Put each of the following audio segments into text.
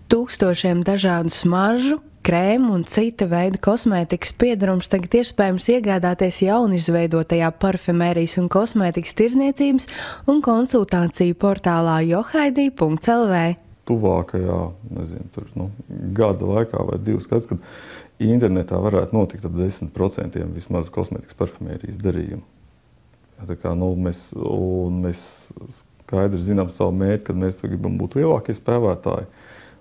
Tūkstošiem dažādu smaržu, krēmu un cita veida kosmētikas piedarums tagad iespējams iegādāties jaunizveidotajā parfumērijas un kosmētikas tirdzniecības un konsultāciju portālā johaidī.lv. Tuvākajā, gada laikā vai 2 gadus, kad internetā varētu notikt ap 10% vismaz kosmētikas parfumērijas darījumu. Tā kā, mēs skaidri zinām savu mērķi, kad mēs gribam būt lielākie spēlētāji.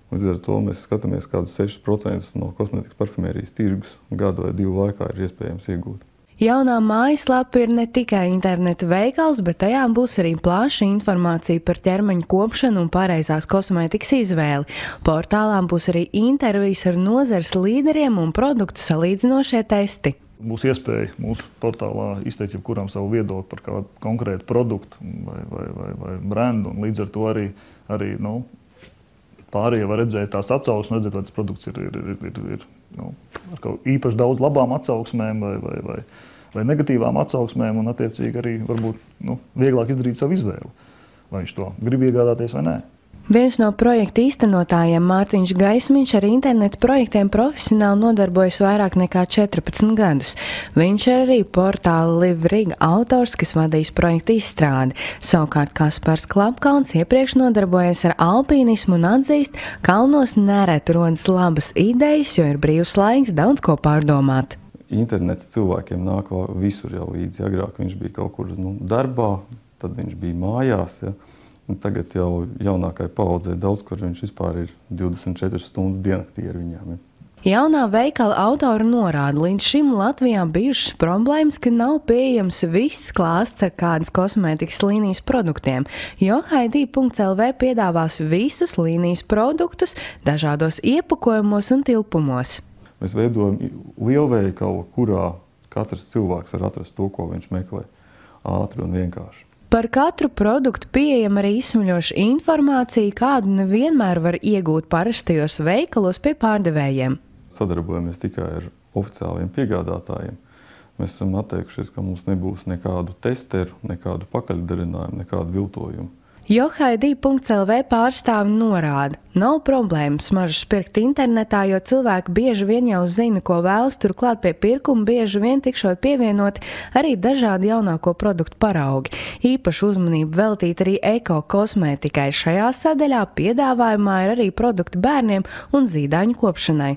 Līdz ar to mēs skatāmies, kādus 6% no kosmētikas parfumērijas tirgus gadu vai 2 laikā ir iespējams iegūt. Jaunā mājaslapa ir ne tikai interneta veikals, bet tajā būs arī plaša informācija par ķermeņa kopšanu un pareizās kosmētikas izvēli. Portālā būs arī intervijas ar nozares līderiem un produktu salīdzinošie testi. Būs iespēja mūsu portālā izteikt jebkuram savu viedokli par kādu konkrētu produktu vai brendu, un līdz ar to arī pārējie var redzēt tās atsauksmes, redzēt, vai tas produkts ir ar kaut īpaši daudz labām atsauksmēm vai negatīvām atsauksmēm, un attiecīgi arī varbūt vieglāk izdarīt savu izvēli, vai viņš to grib iegādāties vai nē. Viens no projekta īstenotājiem, Mārtiņš Gaismiņš, ar internetu projektiem profesionāli nodarbojas vairāk nekā 14 gadus. Viņš ir arī portāla Livrig autors, kas vadīs projekta izstrādi. Savukārt Kaspars Klapkalns iepriekš nodarbojas ar alpīnismu un atzīst, kalnos nereti rodas labas idejas, jo ir brīvs laiks daudz ko pārdomāt. Internets cilvēkiem nāk visur jau līdzi. Agrāk viņš bija kaut kur darbā, tad viņš bija mājās. Ja. Tagad jau jaunākai paaudzē daudz, kur viņš vispār ir 24 stundas diennaktī ar viņām. Ja. Jaunā veikala autora norāda, līdz šim Latvijā bijušas problēmas, ka nav pieejams viss klāsts ar kādas kosmētikas līnijas produktiem. Johaidī.lv piedāvās visus līnijas produktus dažādos iepakojumos un tilpumos. Mēs veidojam lielveikalu, kurā katrs cilvēks var atrast to, ko viņš meklē, ātri un vienkārši. Par katru produktu pieejama arī izsmeļoša informācija, kādu nevienmēr var iegūt parastajos veikalos pie pārdevējiem. Sadarbojamies tikai ar oficiāliem piegādātājiem. Mēs esam atteikušies, ka mums nebūs nekādu testeru, nekādu pakaļdarinājumu, nekādu viltojumu. Johaidī.lv pārstāvi norāda, nav problēmas smaržas pirkt internetā, jo cilvēki bieži vien jau zina, ko vēlas, turklāt pie pirkuma bieži vien tikšot pievienoti arī dažādi jaunāko produktu paraugi. Īpašu uzmanību veltīt arī eko-kosmētikai. Šajā sadaļā piedāvājumā ir arī produkti bērniem un zīdaiņu kopšanai.